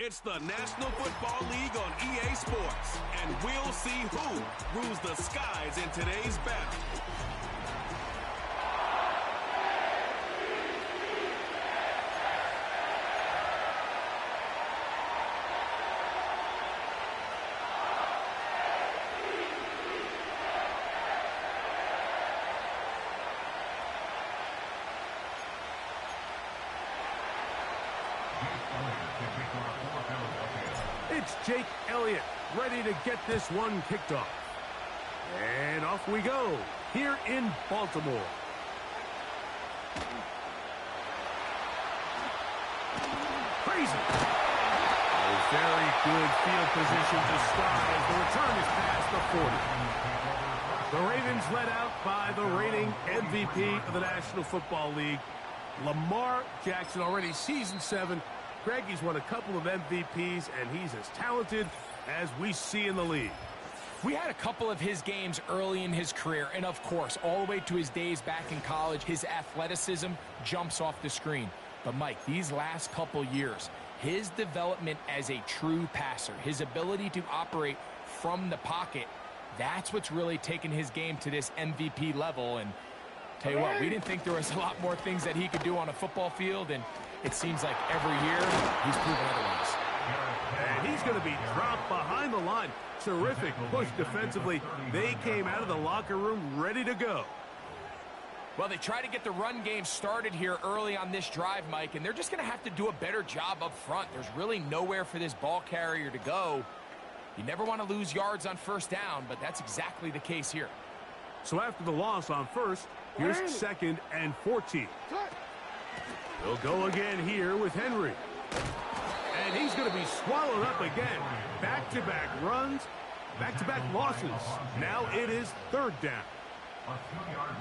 It's the National Football League on EA Sports, and we'll see who rules the skies in today's battle. It's Jake Elliott, ready to get this one kicked off. And off we go, here in Baltimore. Crazy. A very good field position to start as the return is past the 40. The Ravens led out by the reigning MVP of the National Football League, Lamar Jackson, already season 7. Greg, he's won a couple of MVPs, and he's as talented as we see in the league. We had a couple of his games early in his career, and of course, all the way to his days back in college, his athleticism jumps off the screen. But Mike, these last couple years, his development as a true passer, his ability to operate from the pocket, that's what's really taken his game to this MVP level. And tell you what, we didn't think there was a lot more things that he could do on a football field, and it seems like every year he's proven otherwise. And he's going to be dropped behind the line. Terrific push defensively. They came out of the locker room ready to go. Well, they try to get the run game started here early on this drive, Mike, and they're just going to have to do a better job up front. There's really nowhere for this ball carrier to go. You never want to lose yards on first down, but that's exactly the case here. So after the loss on first, here's 2nd and 14. He'll go again here with Henry. And he's going to be swallowed up again. Back-to-back runs, back-to-back losses. Now it is 3rd down.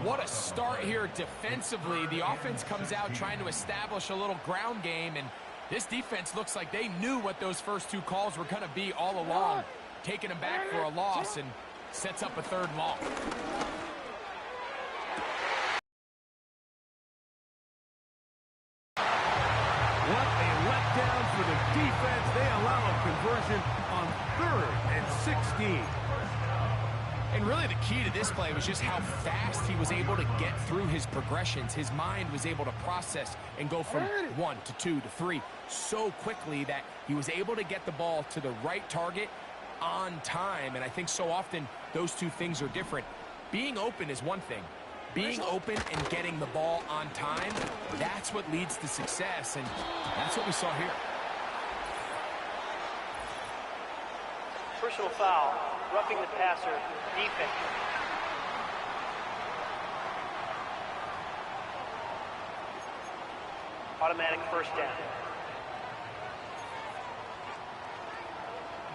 What a start here defensively. The offense comes out trying to establish a little ground game, and this defense looks like they knew what those first 2 calls were going to be all along, taking them back for a loss and sets up a 3rd and long. For the defense, they allow a conversion on 3rd and 16. And really the key to this play was just how fast he was able to get through his progressions. His mind was able to process and go from 1 to 2 to 3 so quickly that he was able to get the ball to the right target on time. And I think so often those 2 things are different. Being open is one thing. Being open and getting the ball on time, that's what leads to success, and that's what we saw here. Personal foul, roughing the passer, defense. Automatic first down.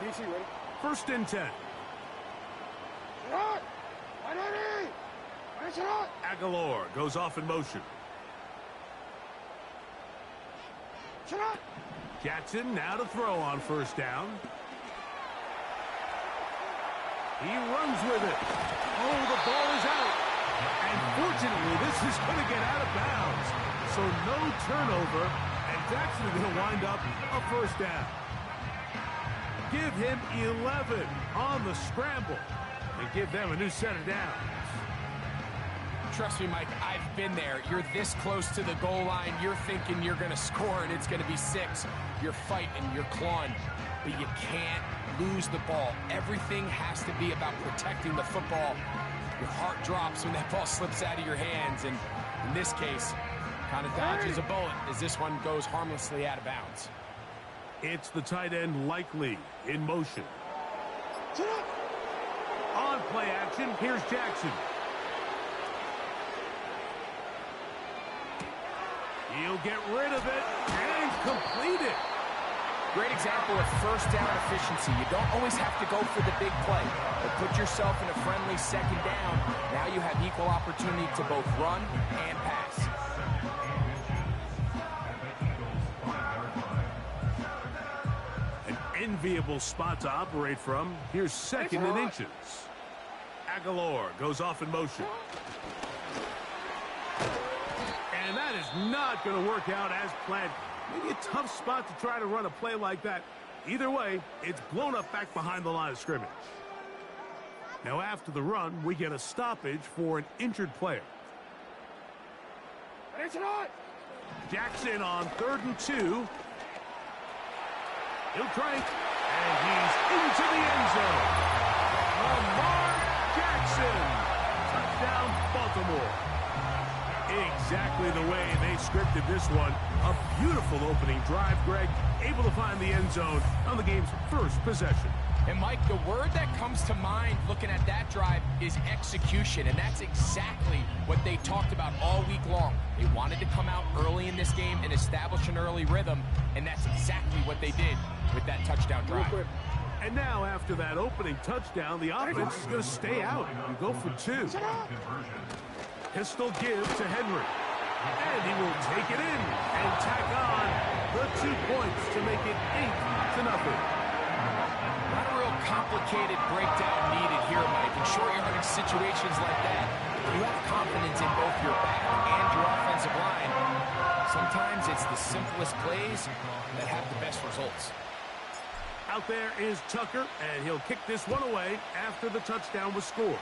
DC ready. 1st and 10. Aguilar goes off in motion. Jackson now to throw on 1st down. He runs with it. Oh, the ball is out. And fortunately, this is going to get out of bounds. So no turnover, and Jackson is going to wind up a 1st down. Give him 11 on the scramble and give them a new set of downs. Trust me, Mike, I've been there. You're this close to the goal line. You're thinking you're going to score, and it's going to be 6. You're fighting, you're clawing, but you can't lose the ball. Everything has to be about protecting the football. Your heart drops when that ball slips out of your hands, and in this case, kind of dodges a bullet as this one goes harmlessly out of bounds. It's the tight end Likely in motion. On play action, here's Jackson. He'll get rid of it and complete it. Great example of first down efficiency. You don't always have to go for the big play, but put yourself in a friendly 2nd down. Now you have equal opportunity to both run and pass. An enviable spot to operate from. Here's 2nd and inches. Aguilar goes off in motion. And that is not going to work out as planned. Maybe a tough spot to try to run a play like that. Either way, it's blown up back behind the line of scrimmage. Now after the run, we get a stoppage for an injured player. Jackson on 3rd and 2. He'll try, and he's into the end zone. Lamar Jackson. Touchdown, Baltimore. Exactly the way they scripted this one. A beautiful opening drive, Greg. Able to find the end zone on the game's first possession. And, Mike, the word that comes to mind looking at that drive is execution, and that's exactly what they talked about all week long. They wanted to come out early in this game and establish an early rhythm, and that's exactly what they did with that touchdown drive. And now, after that opening touchdown, the offense is going to stay out and go for 2. Pistol give to Henry. And he will take it in and tack on the 2 points to make it 8-0. Not a real complicated breakdown needed here, Mike. In short-yardage situations like that, you have confidence in both your back and your offensive line. Sometimes it's the simplest plays that have the best results. Out there is Tucker, and he'll kick this one away after the touchdown was scored.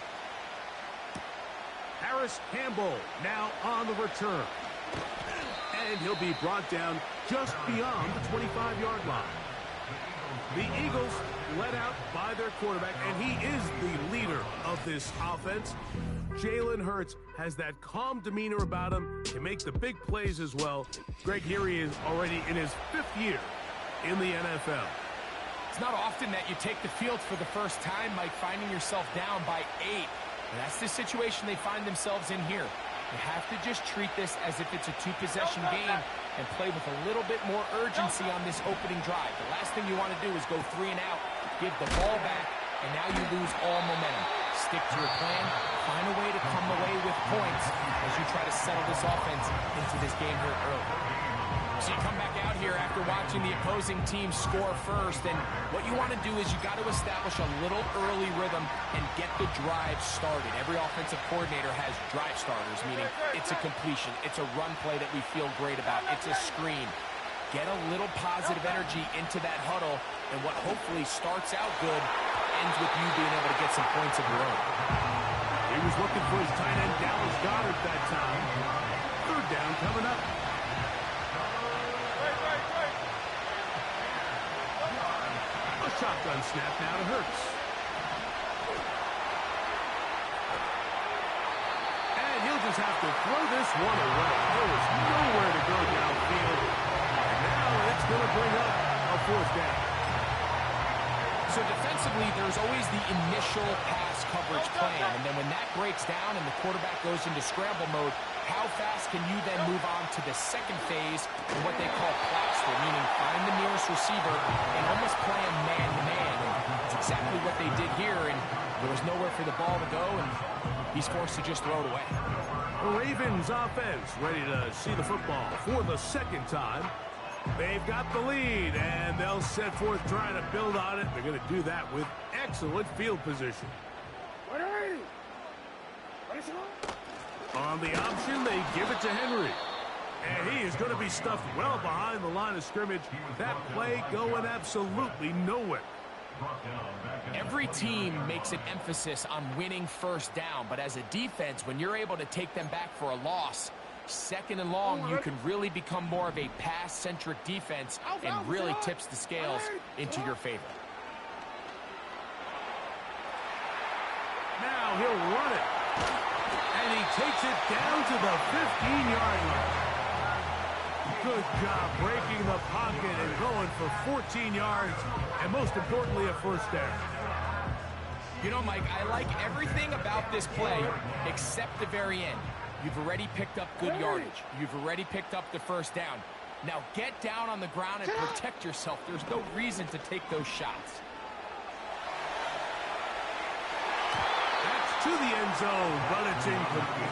Harris Campbell now on the return. And he'll be brought down just beyond the 25-yard line. The Eagles led out by their quarterback, and he is the leader of this offense. Jalen Hurts has that calm demeanor about him, can make the big plays as well. Greg, here he is already in his 5th year in the NFL. It's not often that you take the field for the first time, Mike, finding yourself down by 8. And that's the situation they find themselves in here. You have to just treat this as if it's a 2-possession game and play with a little bit more urgency on this opening drive. The last thing you want to do is go 3 and out, give the ball back, and now you lose all momentum. Stick to your plan, find a way to come away with points as you try to settle this offense into this game here early. So you come back out here after watching the opposing team score first, and what you want to do is you got to establish a little early rhythm and get the drive started. Every offensive coordinator has drive starters, meaning it's a completion, it's a run play that we feel great about, it's a screen. Get a little positive energy into that huddle, and what hopefully starts out good ends with you being able to get some points of your own. He was looking for his tight end, Dallas Goedert, that time. 3rd down coming up. Shotgun snap now to Hurts. And he'll just have to throw this one away. There was nowhere to go downfield. And now it's going to bring up a 4th down. So defensively, there's always the initial pass coverage plan. And then when that breaks down and the quarterback goes into scramble mode, how fast can you then move on to the second phase in what they call plaster, meaning find the nearest receiver and almost play him man-to-man. And that's exactly what they did here, and there was nowhere for the ball to go, and he's forced to just throw it away. The Ravens offense ready to see the football for the 2nd time. They've got the lead, and they'll set forth trying to build on it. They're going to do that with excellent field position. On the option, they give it to Henry. And he is going to be stuffed well behind the line of scrimmage. That play going absolutely nowhere. Every team makes an emphasis on winning 1st down, but as a defense, when you're able to take them back for a loss, 2nd and long, you can really become more of a pass-centric defense and really tips the scales into your favor. Now he'll run it. And he takes it down to the 15-yard line. Good job breaking the pocket and going for 14 yards, and most importantly, a 1st down. You know, Mike, I like everything about this play except the very end. You've already picked up good yardage. You've already picked up the 1st down. Now get down on the ground and protect yourself. There's no reason to take those shots. That's to the end zone, but it's incomplete.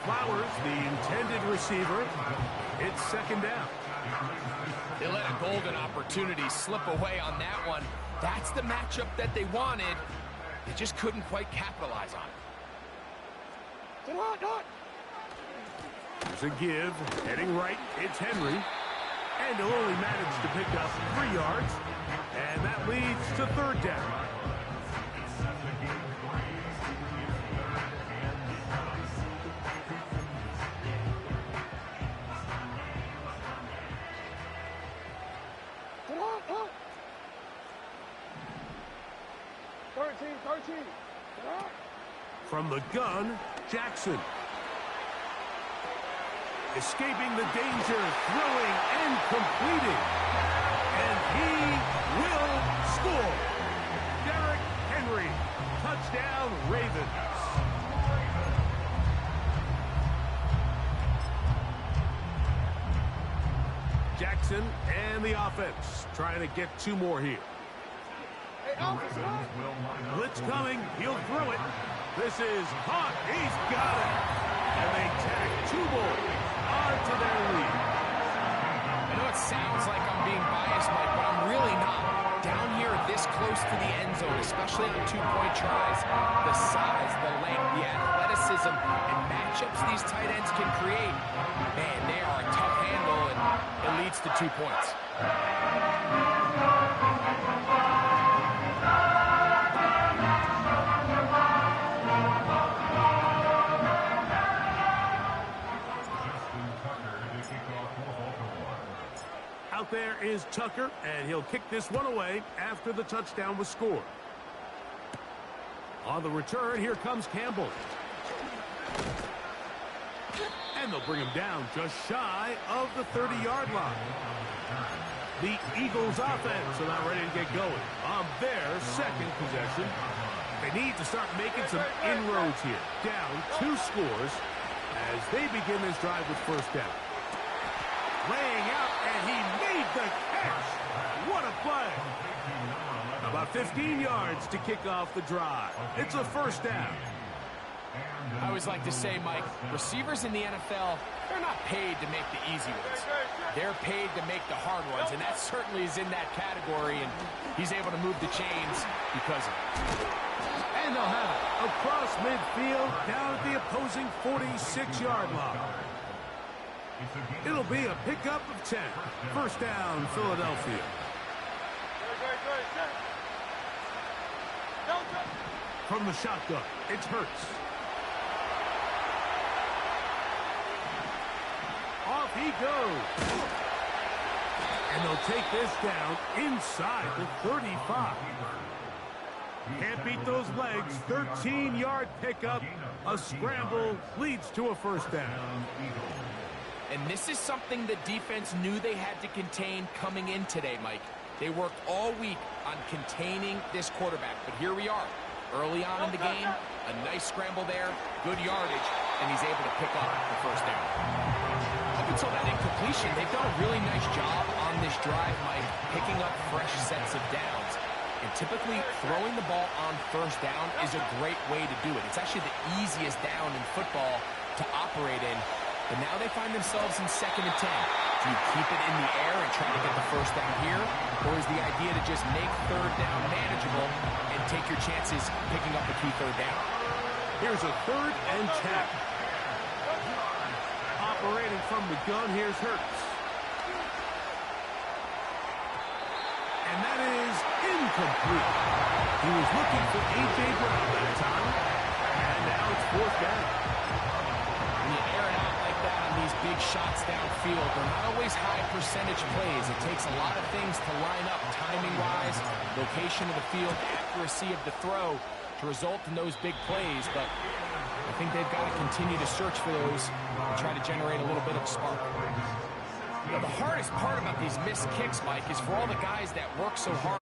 Flowers, the intended receiver. It's 2nd down. They let a golden opportunity slip away on that one. That's the matchup that they wanted. They just couldn't quite capitalize on it. There's a give. Heading right, it's Henry. And he'll only manage to pick up 3 yards. And that leads to 3rd down. From the gun, Jackson. Escaping the danger, throwing and completing. And he will score. Derrick Henry, touchdown Ravens. Jackson and the offense trying to get 2 more here. Blitz coming, he'll throw it. This is hot, he's got it. And they tack 2 more onto their lead. I know it sounds like I'm being biased, Mike, but I'm really not. Down here this close to the end zone, especially on 2-point tries, the size, the length, the athleticism, and matchups these tight ends can create, man, they are a tough handle, and it leads to 2 points. Out there is Tucker, and he'll kick this one away after the touchdown was scored. On the return, here comes Campbell. And they'll bring him down just shy of the 30-yard line. The Eagles offense are not ready to get going on their 2nd possession. They need to start making some inroads here. Down 2 scores as they begin this drive with 1st down. Laying out, and he made the catch. What a play. About 15 yards to kick off the drive. It's a 1st down. I always like to say, Mike, receivers in the NFL, they're not paid to make the easy ones. They're paid to make the hard ones, and that certainly is in that category, and he's able to move the chains because of it. And they'll have it across midfield down at the opposing 46-yard line. It'll be a pickup of 10. 1st down, Philadelphia. From the shotgun, it's Hurts. Off he goes. And they'll take this down inside the 35. Can't beat those legs. 13-yard pickup. A scramble leads to a 1st down. And this is something the defense knew they had to contain coming in today, Mike. They worked all week on containing this quarterback, but here we are. Early on in the game, a nice scramble there, good yardage, and he's able to pick up the 1st down. Up until that incompletion, they've done a really nice job on this drive, Mike, picking up fresh sets of downs. And typically, throwing the ball on 1st down is a great way to do it. It's actually the easiest down in football to operate in. But now they find themselves in 2nd and 10. Do you keep it in the air and try to get the 1st down here? Or is the idea to just make 3rd down manageable and take your chances picking up the key 3rd down? Here's a 3rd and 10. Operating from the gun, here's Hurts. And that is incomplete. He was looking for A.J. Brown that time. And now it's 4th down. When you air it out like that on these big shots downfield, they're not always high percentage plays. It takes a lot of things to line up timing-wise, location of the field, accuracy of the throw to result in those big plays. But I think they've got to continue to search for those and try to generate a little bit of a spark. You know, the hardest part about these missed kicks, Mike, is for all the guys that work so hard.